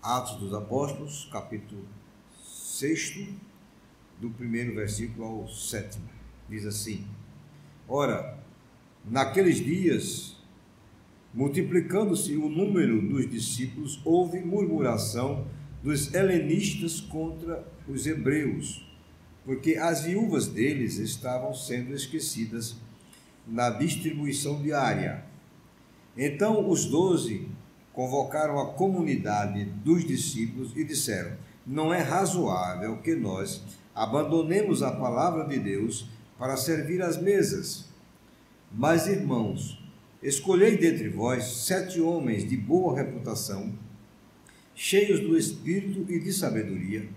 Atos dos Apóstolos, capítulo 6, do primeiro versículo ao 7. Diz assim: Ora, naqueles dias, multiplicando-se o número dos discípulos, houve murmuração dos helenistas contra os hebreus, porque as viúvas deles estavam sendo esquecidas na distribuição diária. Então os 12 convocaram a comunidade dos discípulos e disseram: não é razoável que nós abandonemos a palavra de Deus para servir às mesas. Mas, irmãos, escolhei dentre vós 7 homens de boa reputação, cheios do Espírito e de sabedoria,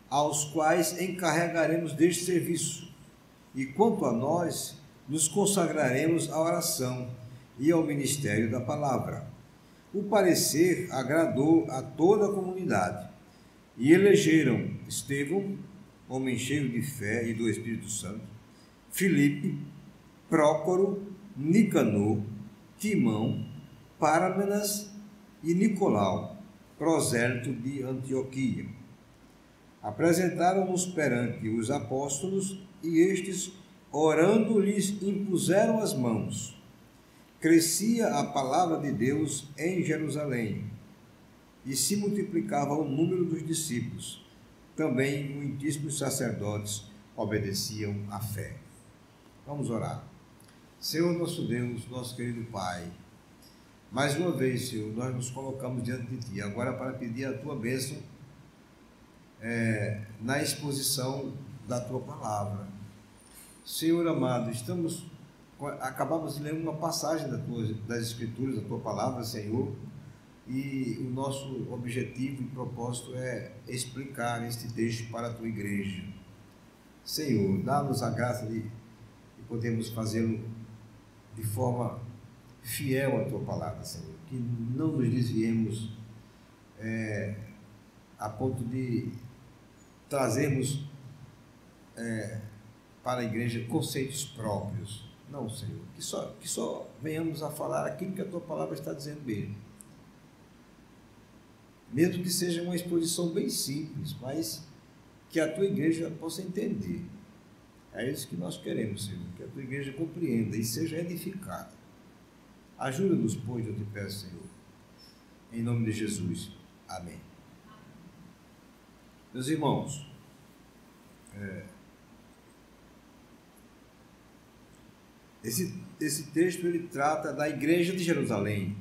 aos quais encarregaremos deste serviço. E quanto a nós, nos consagraremos à oração e ao ministério da palavra. O parecer agradou a toda a comunidade, e elegeram Estevão, homem cheio de fé e do Espírito Santo, Filipe, Prócoro, Nicanor, Timão, Pármenas e Nicolau, prosélito de Antioquia. Apresentaram-nos perante os apóstolos e estes, orando, lhes impuseram as mãos. Crescia a palavra de Deus em Jerusalém e se multiplicava o número dos discípulos. Também muitíssimos sacerdotes obedeciam à fé. Vamos orar. Senhor nosso Deus, nosso querido Pai, mais uma vez, Senhor, nós nos colocamos diante de Ti, agora para pedir a Tua bênção na exposição da Tua palavra. Senhor amado, acabamos de ler uma passagem das Escrituras, da Tua palavra, Senhor, e o nosso objetivo e propósito é explicar este texto para a Tua igreja. Senhor, dá-nos a graça de podermos fazê-lo de forma fiel à Tua palavra, Senhor, que não nos desviemos a ponto de trazermos para a igreja conceitos próprios. Não, Senhor, que só venhamos a falar aquilo que a Tua palavra está dizendo mesmo. Mesmo que seja uma exposição bem simples, mas que a Tua igreja possa entender. É isso que nós queremos, Senhor, que a Tua igreja compreenda e seja edificada. Ajuda-nos, pois, eu te peço, Senhor, em nome de Jesus. Amém. Meus irmãos, esse texto ele trata da igreja de Jerusalém.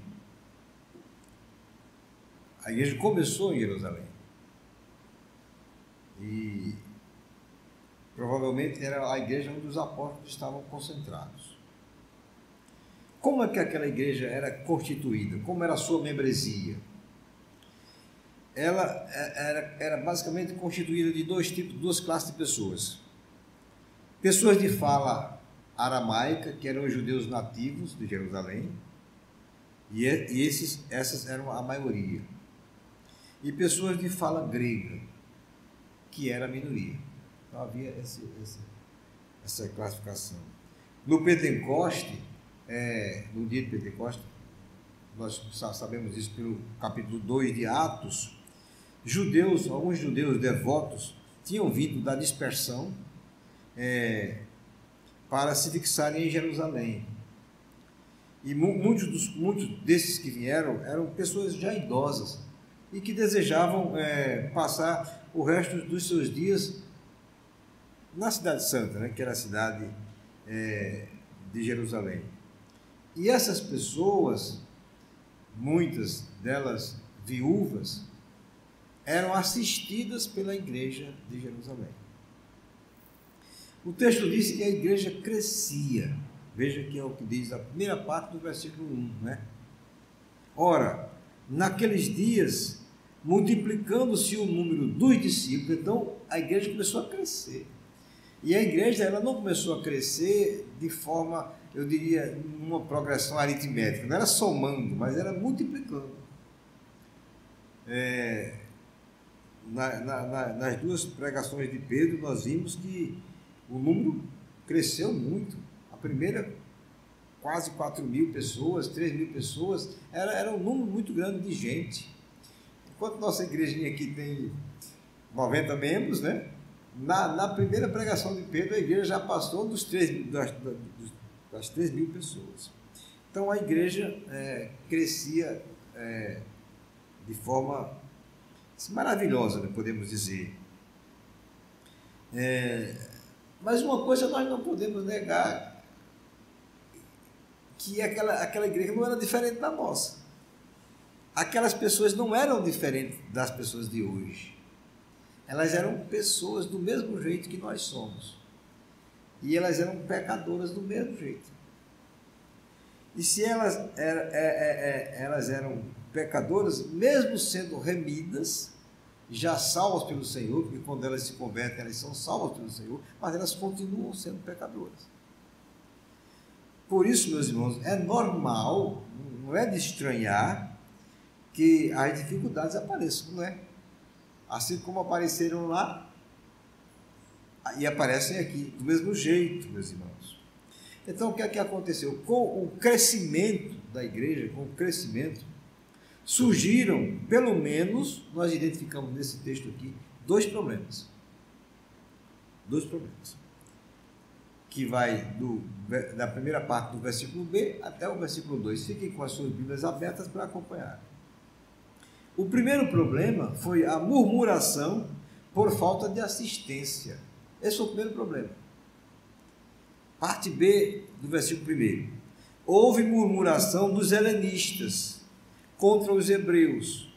A igreja começou em Jerusalém e provavelmente era a igreja onde os apóstolos estavam concentrados. Como é que aquela igreja era constituída? Como era a sua membresia? Ela era basicamente constituída de duas classes de pessoas. Pessoas de fala aramaica, que eram os judeus nativos de Jerusalém, e essas eram a maioria. E pessoas de fala grega, que era a minoria. Então havia essa classificação. No Pentecoste, no dia de Pentecoste, nós sabemos isso pelo capítulo 2 de Atos, alguns judeus devotos tinham vindo da dispersão para se fixarem em Jerusalém. E muitos desses que vieram eram pessoas já idosas e que desejavam passar o resto dos seus dias na Cidade Santa, né, que era a cidade de Jerusalém. E essas pessoas, muitas delas viúvas, eram assistidas pela igreja de Jerusalém. O texto diz que a igreja crescia. Veja que é o que diz a primeira parte do versículo 1, né? Ora, naqueles dias, multiplicando-se o número dos discípulos, então a igreja começou a crescer. E a igreja ela não começou a crescer de forma, eu diria, uma progressão aritmética, não era somando, mas era multiplicando. Nas duas pregações de Pedro, nós vimos que o número cresceu muito. A primeira, quase 4.000 pessoas, 3.000 pessoas, era um número muito grande de gente. enquanto nossa igrejinha aqui tem 90 membros, né? Na primeira pregação de Pedro, a igreja já passou das 3 mil pessoas. Então a igreja crescia de forma maravilhosa, né, podemos dizer. Mas uma coisa nós não podemos negar, que aquela igreja não era diferente da nossa. Aquelas pessoas não eram diferentes das pessoas de hoje. Elas eram pessoas do mesmo jeito que nós somos. E elas eram pecadoras do mesmo jeito. E se elas eram pecadoras, mesmo sendo remidas, já salvas pelo Senhor, porque quando elas se convertem, elas são salvas pelo Senhor, mas elas continuam sendo pecadoras. Por isso, meus irmãos, é normal, não é de estranhar que as dificuldades apareçam, não é? Assim como apareceram lá e aparecem aqui, do mesmo jeito, meus irmãos. Então, o que é que aconteceu? Com o crescimento da igreja, com o crescimento, surgiram, pelo menos, nós identificamos nesse texto aqui, dois problemas. Dois problemas. Que vai da primeira parte do versículo B até o versículo 2. Fiquem com as suas Bíblias abertas para acompanhar. O primeiro problema foi a murmuração por falta de assistência. Esse foi o primeiro problema. Parte B do versículo 1. Houve murmuração dos helenistas contra os hebreus,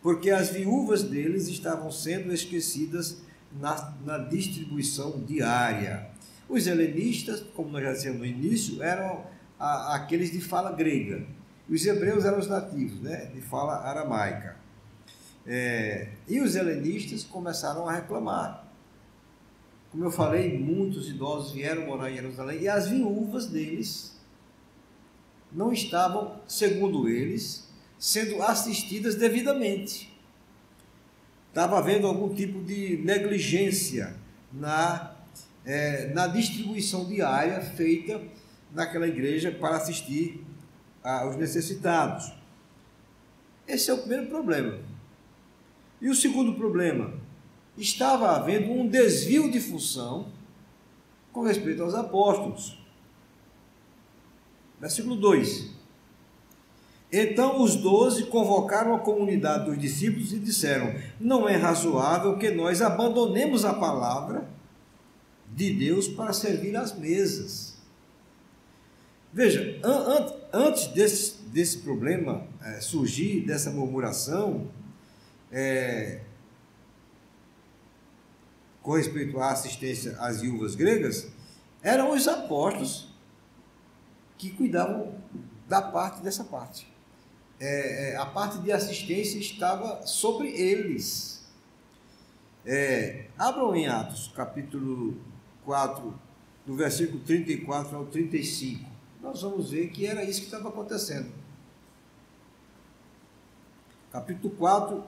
porque as viúvas deles estavam sendo esquecidas na distribuição diária. Os helenistas, como nós já dissemos no início, eram aqueles de fala grega. Os hebreus eram os nativos, né, de fala aramaica. E os helenistas começaram a reclamar. Como eu falei, muitos idosos vieram morar em Jerusalém e as viúvas deles não estavam, segundo eles, sendo assistidas devidamente. Estava havendo algum tipo de negligência na distribuição diária feita naquela igreja para assistir aos necessitados. Esse é o primeiro problema. E o segundo problema, estava havendo um desvio de função com respeito aos apóstolos. Versículo 2. Então os 12 convocaram a comunidade dos discípulos e disseram: não é razoável que nós abandonemos a palavra de Deus para servir às mesas. Veja, antes desse problema surgir, dessa murmuração, com respeito à assistência às viúvas gregas, eram os apóstolos que cuidavam dessa parte. A parte de assistência estava sobre eles. Abram em Atos, capítulo 4, do versículo 34 ao 35. Nós vamos ver que era isso que estava acontecendo. Capítulo 4,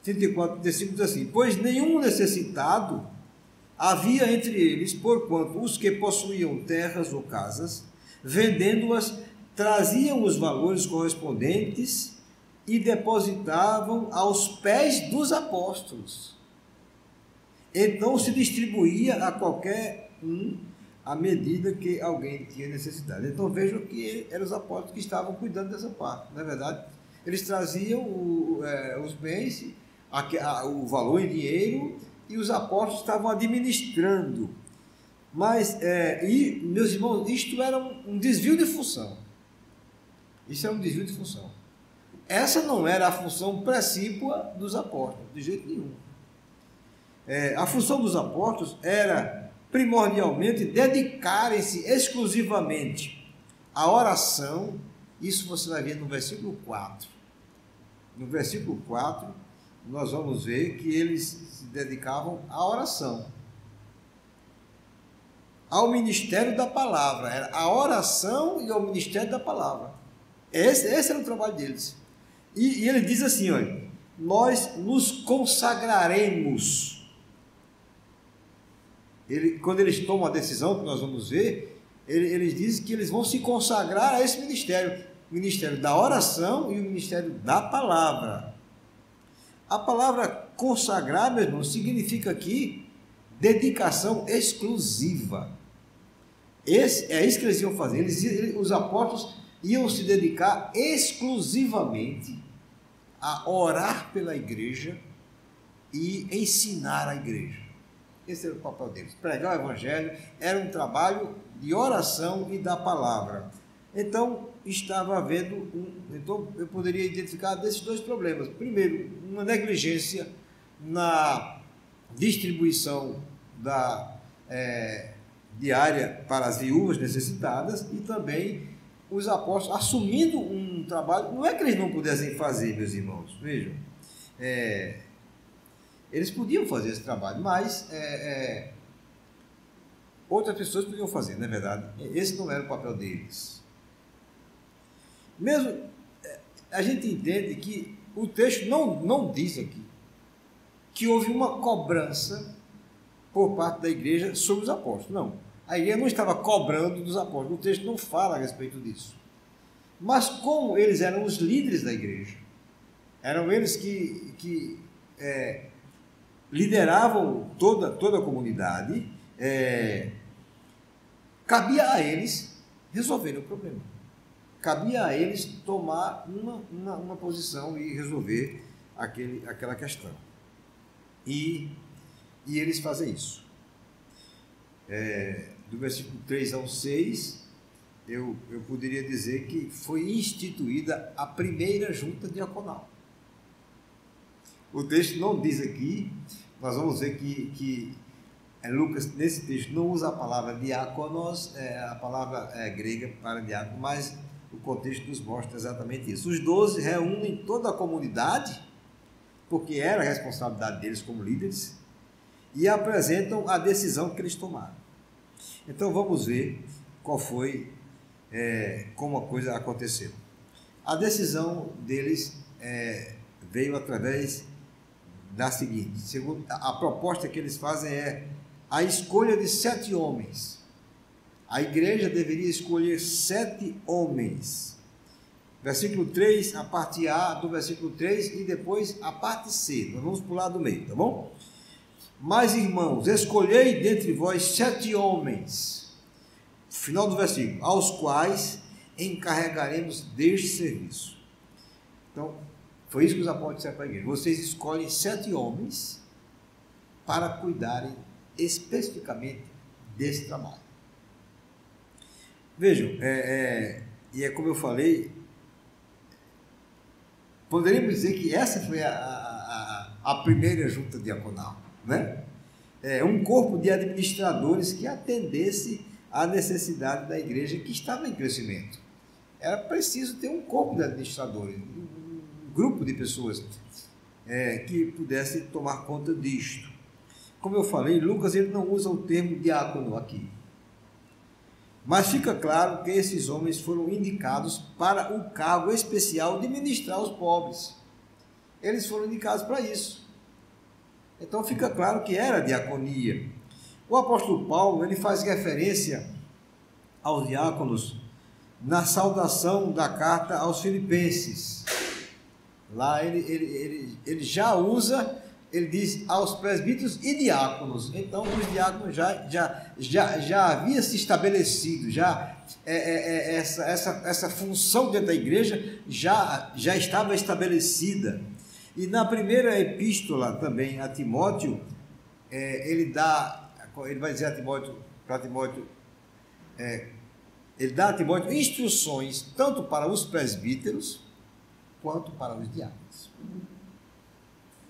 34, 35 diz assim: pois nenhum necessitado havia entre eles, porquanto os que possuíam terras ou casas, vendendo-as, traziam os valores correspondentes e depositavam aos pés dos apóstolos. Então se distribuía a qualquer um à medida que alguém tinha necessidade. Então vejam que eram os apóstolos que estavam cuidando dessa parte, não é verdade? Eles traziam os bens, o valor em dinheiro, e os apóstolos estavam administrando. Mas, meus irmãos, isto era um desvio de função. Isso é um desvio de função. Essa não era a função precípua dos apóstolos, de jeito nenhum. A função dos apóstolos era, primordialmente, dedicarem-se exclusivamente à oração. Isso você vai ver no versículo 4. No versículo 4, nós vamos ver que eles se dedicavam à oração, ao ministério da palavra. Era a oração e ao ministério da palavra. Esse era o trabalho deles. E ele diz assim, olha: nós nos consagraremos. Quando eles tomam a decisão, que nós vamos ver, eles dizem que eles vão se consagrar a esse ministério. O ministério da oração e o ministério da palavra. A palavra consagrar, meu irmão, significa aqui dedicação exclusiva. É isso que eles iam fazer. Os apóstolos iam se dedicar exclusivamente a orar pela igreja e ensinar a igreja. Esse era o papel deles. Pregar o evangelho era um trabalho de oração e da palavra. Então, estava havendo então eu poderia identificar desses dois problemas. Primeiro, uma negligência na distribuição da diária para as viúvas necessitadas, e também os apóstolos assumindo um trabalho. Não é que eles não pudessem fazer, meus irmãos, vejam, eles podiam fazer esse trabalho, mas outras pessoas podiam fazer, não é verdade? Esse não era o papel deles. Mesmo a gente entende que o texto não diz aqui que houve uma cobrança por parte da igreja sobre os apóstolos. Não, a igreja não estava cobrando dos apóstolos, o texto não fala a respeito disso. Mas como eles eram os líderes da igreja, eram eles que lideravam toda a comunidade, cabia a eles resolverem o problema. Cabia a eles tomar uma posição e resolver aquela questão. E eles fazem isso. Do versículo 3 ao 6, eu poderia dizer que foi instituída a primeira junta diaconal. O texto não diz aqui, nós vamos ver que Lucas, nesse texto, não usa a palavra diáconos, a palavra grega para diácono, mas o contexto nos mostra exatamente isso. Os 12 reúnem toda a comunidade, porque era a responsabilidade deles como líderes, e apresentam a decisão que eles tomaram. Então vamos ver qual foi, como a coisa aconteceu. A decisão deles veio através da seguinte: segundo, a proposta que eles fazem é a escolha de 7 homens. A igreja deveria escolher 7 homens. Versículo 3, a parte A do versículo 3 e depois a parte C. Nós vamos pular do meio, tá bom? Mas, irmãos, escolhei dentre vós 7 homens, final do versículo, aos quais encarregaremos deste serviço. Então, foi isso que os apóstolos disseram para a igreja: vocês escolhem 7 homens para cuidarem especificamente desse trabalho. Vejam, e é como eu falei, poderíamos dizer que essa foi a primeira junta diaconal, né? Um corpo de administradores que atendesse à necessidade da igreja que estava em crescimento. Era preciso ter um corpo de administradores, um grupo de pessoas que pudesse tomar conta disto. Como eu falei, Lucas ele não usa o termo diácono aqui, mas fica claro que esses homens foram indicados para o cargo especial de ministrar aos pobres. Eles foram indicados para isso. Então fica claro que era diaconia. O apóstolo Paulo ele faz referência aos diáconos na saudação da carta aos Filipenses. Lá ele já usa, ele diz aos presbíteros e diáconos. Então os diáconos já havia se estabelecido, essa função dentro da igreja já estava estabelecida. E na primeira epístola também a Timóteo, ele vai dizer para Timóteo, ele dá a Timóteo instruções tanto para os presbíteros quanto para os diáconos.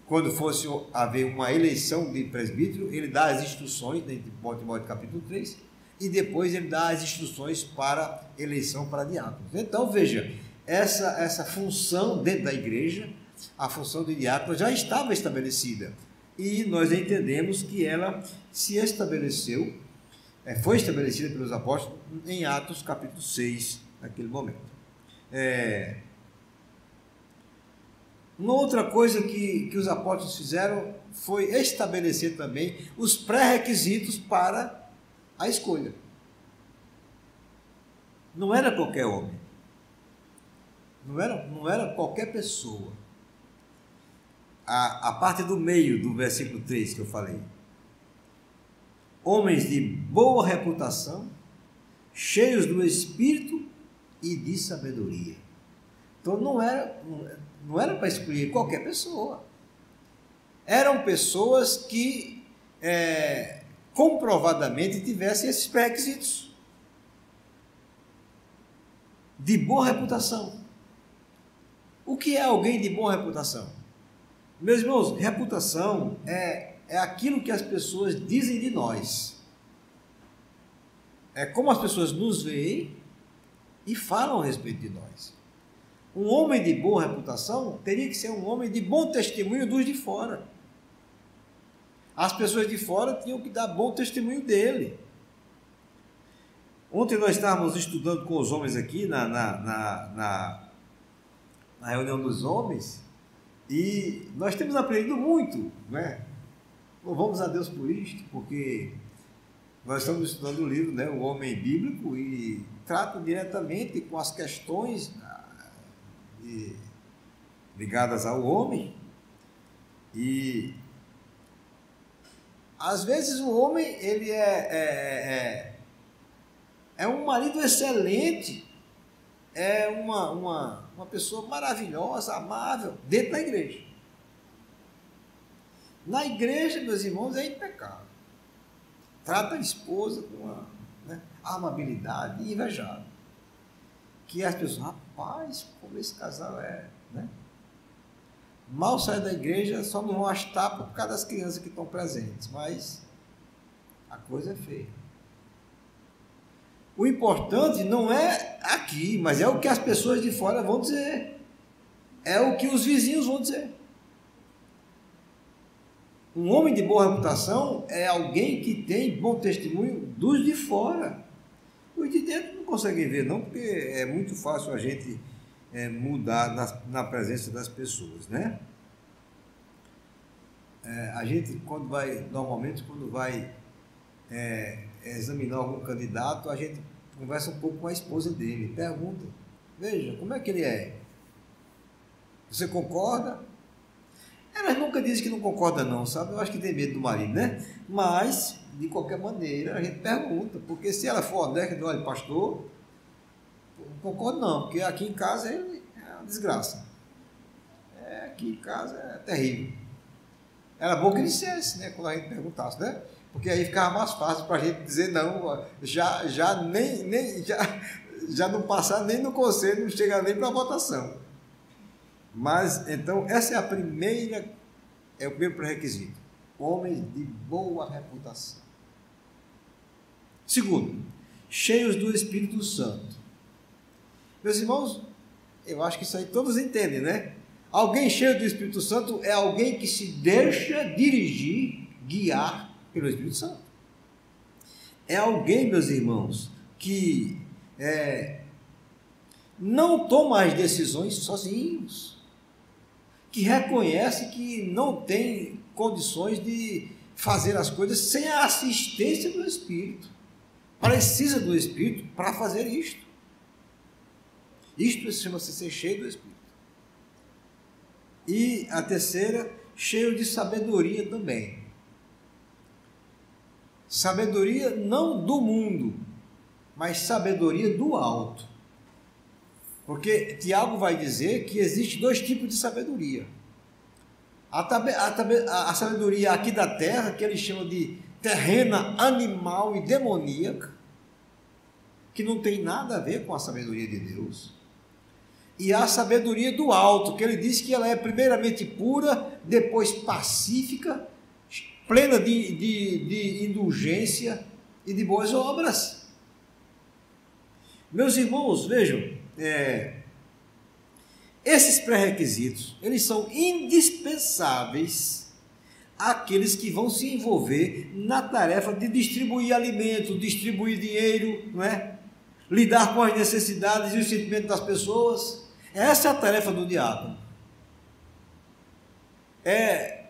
Quando fosse haver uma eleição de presbítero, ele dá as instruções, em Timóteo capítulo 3, e depois ele dá as instruções para eleição para diáconos. Então, veja, essa função dentro da igreja, a função de diácono já estava estabelecida, e nós entendemos que ela se estabeleceu, foi estabelecida pelos apóstolos em Atos capítulo 6, naquele momento. Uma outra coisa que os apóstolos fizeram foi estabelecer também os pré-requisitos para a escolha. Não era qualquer homem, não era qualquer pessoa. a parte do meio do versículo 3 que eu falei. Homens de boa reputação, cheios do Espírito e de sabedoria. Então não era para escolher qualquer pessoa. Eram pessoas que comprovadamente tivessem esses pré-requisitos. De boa reputação. O que é alguém de boa reputação? Meus irmãos, reputação é aquilo que as pessoas dizem de nós. É como as pessoas nos veem e falam a respeito de nós. Um homem de boa reputação teria que ser um homem de bom testemunho dos de fora. As pessoas de fora tinham que dar bom testemunho dele. Ontem nós estávamos estudando com os homens aqui na reunião dos homens e nós temos aprendido muito, né? Louvamos a Deus por isto, porque nós estamos estudando o livro, né, O Homem Bíblico, e trata diretamente com as questões ligadas ao homem. E às vezes o homem ele é um marido excelente, é uma pessoa maravilhosa, amável, dentro da igreja. Na igreja, meus irmãos, é impecável. Trata a esposa com uma amabilidade invejável. Que as pessoas, rapaz, como esse casal é, né? Mal sai da igreja, só não vão as tapas por causa das crianças que estão presentes, mas a coisa é feia. O importante não é aqui, mas é o que as pessoas de fora vão dizer. É o que os vizinhos vão dizer. Um homem de boa reputação é alguém que tem bom testemunho dos de fora. Os de dentro não conseguem ver, não, porque é muito fácil a gente mudar na presença das pessoas, né? A gente, normalmente, quando vai examinar algum candidato, a gente conversa um pouco com a esposa dele, pergunta, veja, como é que ele é? Você concorda? Ela nunca diz que não concorda não, sabe? Eu acho que tem medo do marido, né? Mas, de qualquer maneira, a gente pergunta, porque se ela for honesta, diz, olha, pastor, não concordo não, porque aqui em casa ele é uma desgraça. Aqui em casa é terrível. Era bom que ele dissesse, né? Quando a gente perguntasse, né? Porque aí ficava mais fácil para a gente dizer não, já não passar nem no conselho, não chega nem para a votação. Mas, então, essa é o primeiro pré-requisito. Homens de boa reputação. Segundo, cheios do Espírito Santo. Meus irmãos, eu acho que isso aí todos entendem, né? Alguém cheio do Espírito Santo é alguém que se deixa dirigir, guiar pelo Espírito Santo. É alguém, meus irmãos, que não toma as decisões sozinhos, que reconhece que não tem condições de fazer as coisas sem a assistência do Espírito. Precisa do Espírito para fazer isto. Isto chama-se ser cheio do Espírito. E a terceira, cheio de sabedoria também. Sabedoria não do mundo, mas sabedoria do alto. Porque Tiago vai dizer que existe dois tipos de sabedoria. A sabedoria aqui da terra, que ele chama de terrena, animal e demoníaca, que não tem nada a ver com a sabedoria de Deus. E a sabedoria do alto, que ele diz que ela é primeiramente pura, depois pacífica, plena de indulgência e de boas obras. Meus irmãos, vejam, esses pré-requisitos, eles são indispensáveis àqueles que vão se envolver na tarefa de distribuir alimento, distribuir dinheiro, não é? Lidar com as necessidades e os sentimentos das pessoas. Essa é a tarefa do diácono.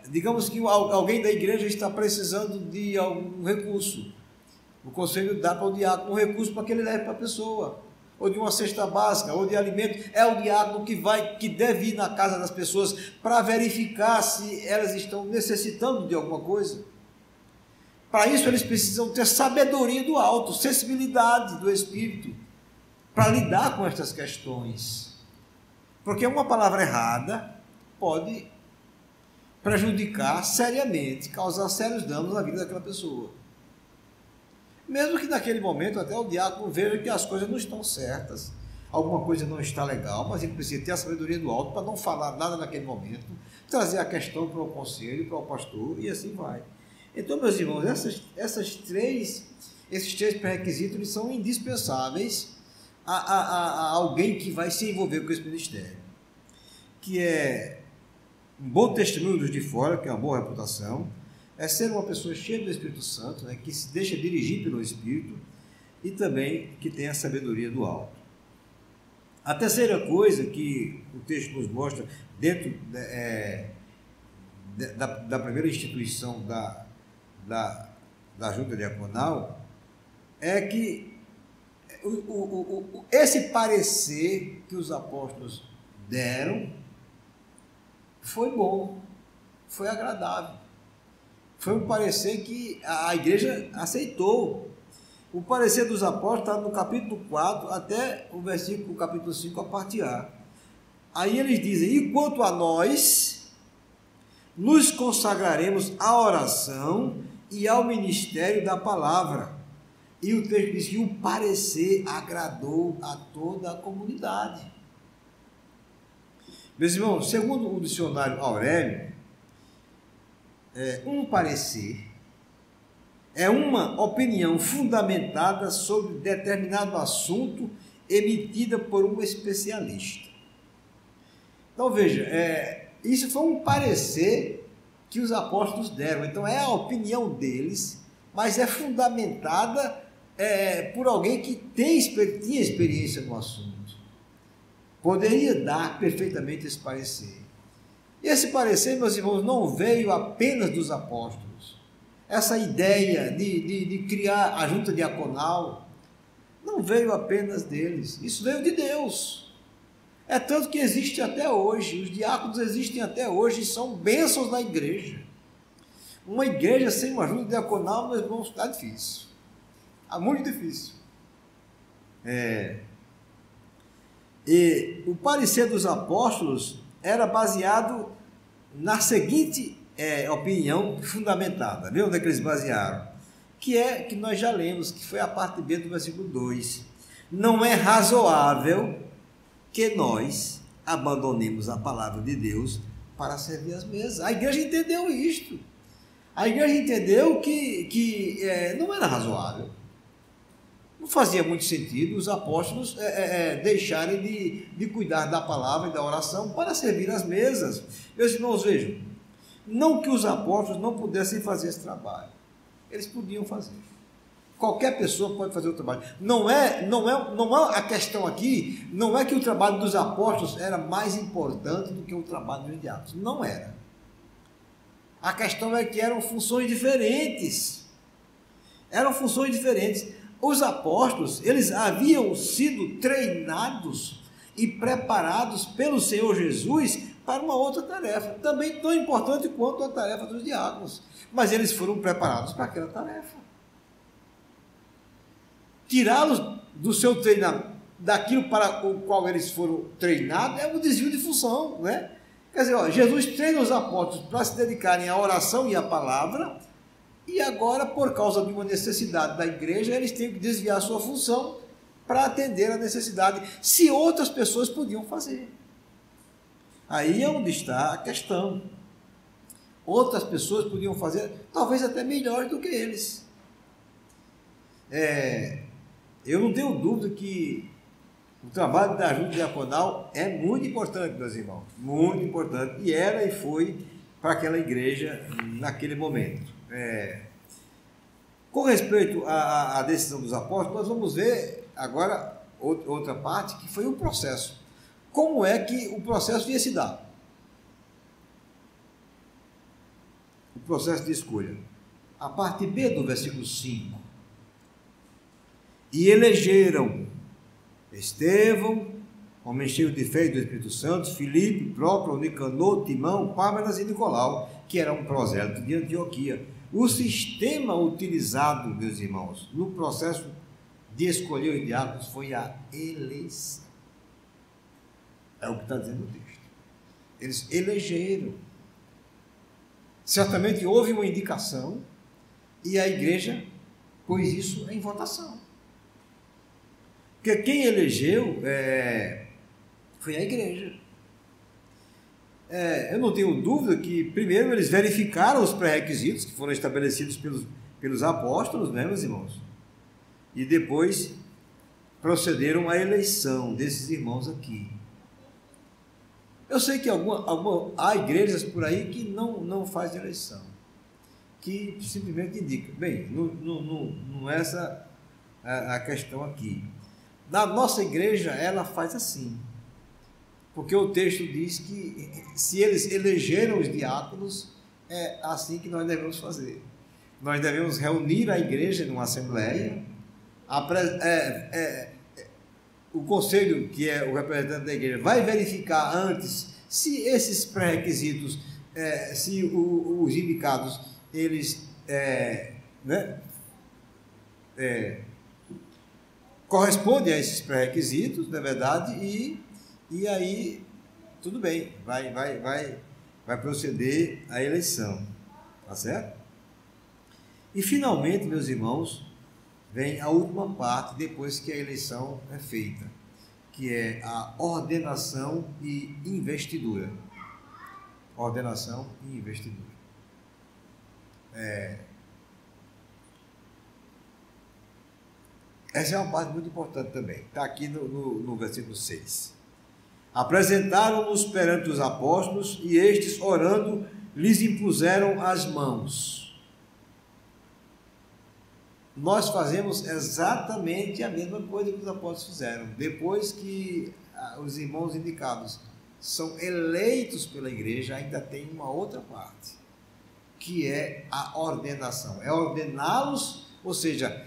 Digamos que alguém da igreja está precisando de algum recurso. O conselho dá para o diácono um recurso para que ele leve para a pessoa. ou de uma cesta básica, ou de alimento. É o diácono que deve ir na casa das pessoas para verificar se elas estão necessitando de alguma coisa. Para isso eles precisam ter sabedoria do alto, sensibilidade do Espírito, para lidar com estas questões. Porque uma palavra errada pode prejudicar seriamente, causar sérios danos na vida daquela pessoa. Mesmo que naquele momento até o diácono veja que as coisas não estão certas, alguma coisa não está legal, mas ele precisa ter a sabedoria do alto para não falar nada naquele momento, trazer a questão para o conselho, para o pastor, e assim vai. Então, meus irmãos, esses três pré-requisitos eles são indispensáveis a alguém que vai se envolver com esse ministério, que é um bom testemunho dos de fora, que é uma boa reputação, é ser uma pessoa cheia do Espírito Santo, né, que se deixa dirigir pelo Espírito, e também que tem a sabedoria do alto. A terceira coisa que o texto nos mostra dentro da primeira instituição da junta diaconal é que esse parecer que os apóstolos deram foi bom, foi agradável, foi um parecer que a igreja aceitou. O parecer dos apóstolos está no capítulo 4 até o capítulo 5, a parte A. Aí eles dizem: e quanto a nós, nos consagraremos à oração e ao ministério da palavra. E o texto diz que o parecer agradou a toda a comunidade. Meus irmãos, segundo o dicionário Aurélio, um parecer é uma opinião fundamentada sobre determinado assunto emitida por um especialista. Então veja, isso foi um parecer que os apóstolos deram. Então é a opinião deles, mas é fundamentada por alguém que tinha experiência no assunto. Poderia dar perfeitamente esse parecer. E esse parecer, meus irmãos, não veio apenas dos apóstolos. Essa ideia de criar a junta diaconal não veio apenas deles. Isso veio de Deus. É tanto que existe até hoje. Os diáconos existem até hoje e são bênçãos na igreja. Uma igreja sem uma junta diaconal, meus irmãos, está difícil. Está muito difícil. E o parecer dos apóstolos era baseado na seguinte opinião fundamentada. Vê onde é que eles basearam? Que nós já lemos, que foi a parte B do versículo 2. Não é razoável que nós abandonemos a palavra de Deus para servir as mesas. A igreja entendeu isto. A igreja entendeu que não era razoável. Não fazia muito sentido os apóstolos deixarem de cuidar da palavra e da oração para servir as mesas. Meus irmãos, vejam, não que os apóstolos não pudessem fazer esse trabalho. Eles podiam fazer. Qualquer pessoa pode fazer o trabalho. Não é a questão aqui, não é que o trabalho dos apóstolos era mais importante do que o trabalho dos diáconos. Não era. A questão é que eram funções diferentes. Eram funções diferentes. Os apóstolos, eles haviam sido treinados e preparados pelo Senhor Jesus para uma outra tarefa, também tão importante quanto a tarefa dos diáconos. Mas eles foram preparados para aquela tarefa. Tirá-los do seu treinamento, daquilo para o qual eles foram treinados, é um desvio de função, né? Quer dizer, Jesus treina os apóstolos para se dedicarem à oração e à palavra, e agora, por causa de uma necessidade da igreja, eles têm que desviar a sua função para atender a necessidade, se outras pessoas podiam fazer. Aí é onde está a questão. Outras pessoas podiam fazer, talvez até melhor do que eles. Eu não tenho dúvida que o trabalho da junta diaconal é muito importante, meus irmãos, muito importante, e era e foi para aquela igreja naquele momento. Com respeito à decisão dos apóstolos, nós vamos ver agora outra parte, que foi o processo. Como é que o processo ia se dar? O processo de escolha. A parte B do versículo 5. E elegeram Estevão, homem cheio de fé e do Espírito Santo, Filipe, Próprio, Nicanor, Timão, Pármenas e Nicolau, que era um prosélito de Antioquia. O sistema utilizado, meus irmãos, no processo de escolher os diáconos foi a eleição. É o que está dizendo o texto. Eles elegeram. Certamente houve uma indicação e a igreja pôs isso em votação. Porque quem elegeu foi a igreja. Eu não tenho dúvida que, primeiro, eles verificaram os pré-requisitos que foram estabelecidos pelos apóstolos, né, meus irmãos? E depois procederam à eleição desses irmãos aqui. Eu sei que há igrejas por aí que não fazem eleição, que simplesmente indicam. Bem, não é essa a questão aqui. Na nossa igreja, ela faz assim, porque o texto diz que se eles elegeram os diáconos, é assim que nós devemos fazer. Nós devemos reunir a igreja numa assembleia, o conselho, que é o representante da igreja, vai verificar antes se esses pré-requisitos, se os indicados, eles correspondem a esses pré-requisitos, na verdade, e aí tudo bem, vai proceder a eleição, tá certo? E finalmente, meus irmãos, vem a última parte depois que a eleição é feita, que é a ordenação e investidura. Ordenação e investidura. Essa é uma parte muito importante também. Está aqui no versículo 6. Apresentaram-nos perante os apóstolos e estes, orando, lhes impuseram as mãos. Nós fazemos exatamente a mesma coisa que os apóstolos fizeram. Depois que os irmãos indicados são eleitos pela igreja, ainda tem uma outra parte, que é a ordenação. É ordená-los, ou seja,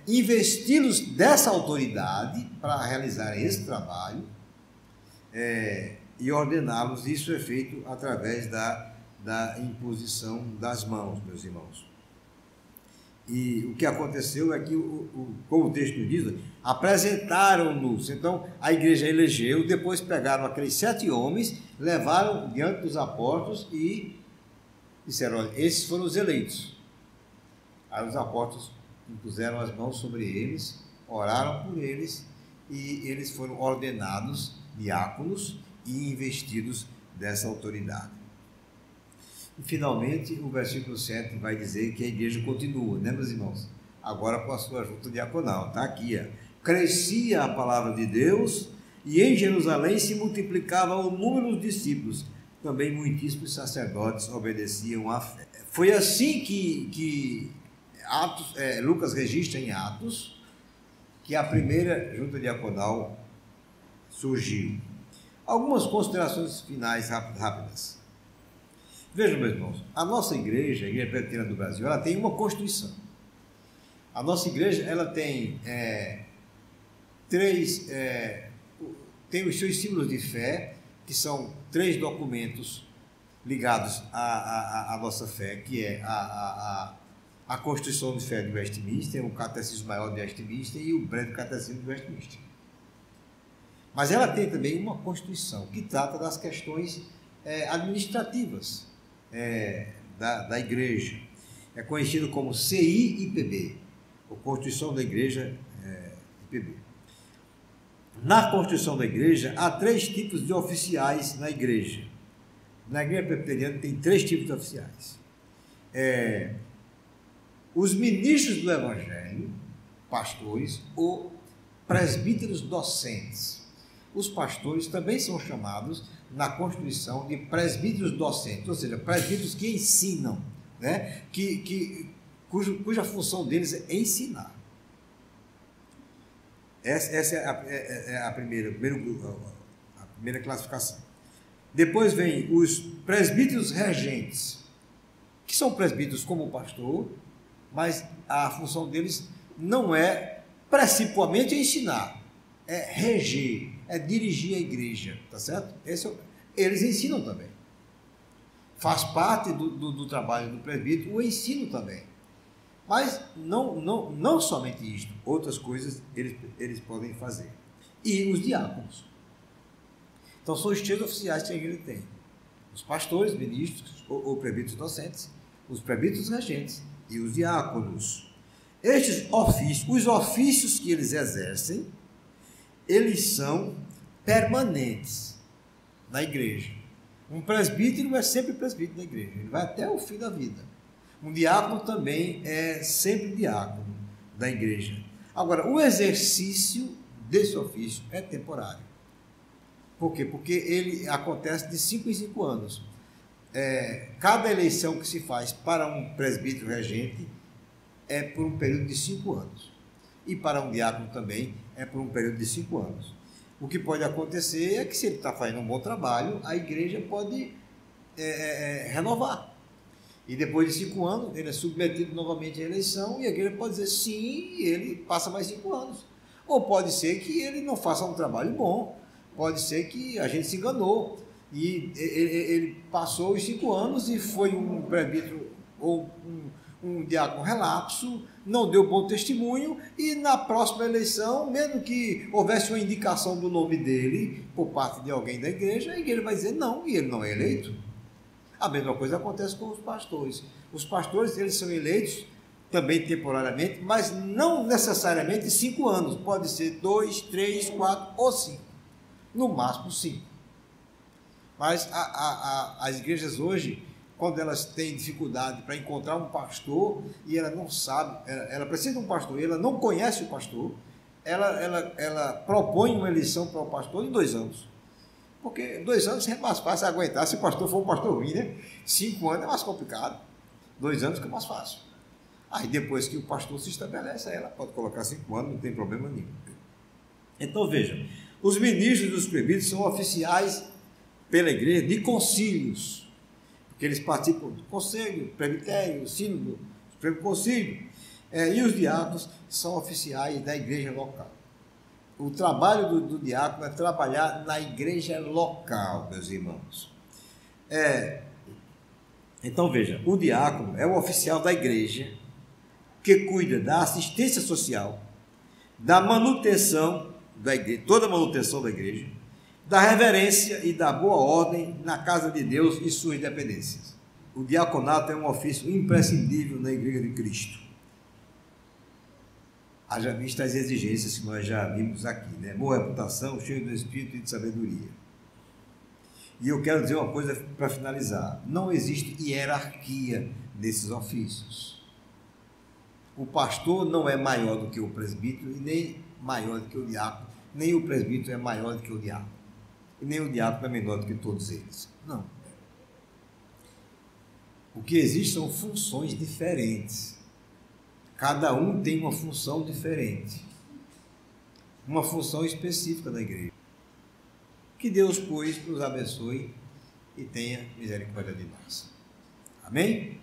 investi-los dessa autoridade para realizar esse trabalho, e ordená-los. Isso é feito através da imposição das mãos, meus irmãos. E o que aconteceu é que, como o texto diz, apresentaram-nos. Então, a igreja elegeu, depois pegaram aqueles 7 homens, levaram diante dos apóstolos e disseram: olha, esses foram os eleitos. Aí os apóstolos impuseram as mãos sobre eles, oraram por eles, e eles foram ordenados diáconos e investidos dessa autoridade. E finalmente o versículo 7 vai dizer que a igreja continua, né, meus irmãos? Agora com a sua junta diaconal, está aqui, crescia a palavra de Deus e em Jerusalém se multiplicava o número dos discípulos, também muitíssimos sacerdotes obedeciam à fé. Foi assim que Lucas registra em Atos que a primeira junta diaconal surgiu. Algumas considerações finais rápidas. Vejam, meus irmãos, a nossa igreja, a Igreja Presbiteriana do Brasil, ela tem uma Constituição. A nossa igreja, ela tem tem os seus símbolos de fé, que são 3 documentos ligados à nossa fé, que é a Constituição de Fé de Westminster, o Catecismo Maior de Westminster e o Breve Catecismo de Westminster. Mas ela tem também uma Constituição que trata das questões administrativas da igreja. É conhecido como CIIPB, a Constituição da Igreja IPB. Na Constituição da Igreja, há 3 tipos de oficiais na igreja. Na Igreja Presbiteriana tem 3 tipos de oficiais. Os ministros do Evangelho, pastores ou presbíteros docentes. Os pastores também são chamados na Constituição de presbíteros docentes, ou seja, presbíteros que ensinam, né? Cuja função deles é ensinar. Essa é a primeira classificação. Depois vem os presbíteros regentes, que são presbíteros como o pastor, mas a função deles não é principalmente ensinar, é reger, é dirigir a igreja, tá certo? Eles ensinam também. Faz parte do trabalho do presbítero o ensino também. Mas não somente isto, outras coisas eles podem fazer. E os diáconos. Então são os três oficiais que a igreja tem: os pastores, ministros ou presbíteros docentes, os presbíteros regentes e os diáconos. Estes ofícios, os ofícios que eles exercem, eles são permanentes na igreja. Um presbítero é sempre presbítero da igreja, ele vai até o fim da vida. Um diácono também é sempre diácono da igreja. Agora, o exercício desse ofício é temporário. Por quê? Porque ele acontece de 5 em 5 anos. Cada eleição que se faz para um presbítero regente é por um período de 5 anos. E para um diácono também é por um período de 5 anos. O que pode acontecer é que, se ele está fazendo um bom trabalho, a igreja pode renovar. E depois de 5 anos, ele é submetido novamente à eleição e a igreja pode dizer sim, e ele passa mais 5 anos. Ou pode ser que ele não faça um trabalho bom, pode ser que a gente se enganou e ele passou os 5 anos e foi um presbítero ou um diácono relapso, não deu bom testemunho, e na próxima eleição, mesmo que houvesse uma indicação do nome dele por parte de alguém da igreja, a igreja vai dizer não, e ele não é eleito. A mesma coisa acontece com os pastores. Os pastores, eles são eleitos também temporariamente, mas não necessariamente 5 anos, pode ser 2, 3, 4 ou 5, no máximo 5. Mas as igrejas hoje, quando elas têm dificuldade para encontrar um pastor e ela não sabe, ela precisa de um pastor e ela não conhece o pastor, ela propõe uma eleição para o pastor em 2 anos. Porque 2 anos é mais fácil aguentar se o pastor for um pastor ruim, né? 5 anos é mais complicado. 2 anos que é mais fácil. Aí depois que o pastor se estabelece, ela pode colocar 5 anos, não tem problema nenhum. Então vejam, os ministros dos presbíteros são oficiais pela igreja de concílios, porque eles participam do conselho, presbitério, sínodo, supremo concílio, e os diáconos são oficiais da igreja local. O trabalho do diácono é trabalhar na igreja local, meus irmãos. Então veja, o diácono é o oficial da igreja que cuida da assistência social, da manutenção da igreja, toda a manutenção da igreja, da reverência e da boa ordem na casa de Deus e suas dependências. O diaconato é um ofício imprescindível na igreja de Cristo. Haja vista as exigências que nós já vimos aqui, né? Boa reputação, cheio do Espírito e de sabedoria. E eu quero dizer uma coisa para finalizar: não existe hierarquia nesses ofícios. O pastor não é maior do que o presbítero e nem maior do que o diácono, nem o presbítero é maior do que o diácono, e nem o diácono é menor do que todos eles. Não. O que existe são funções diferentes. Cada um tem uma função diferente, uma função específica da igreja. Que Deus, pois, nos abençoe e tenha misericórdia de nós. Amém?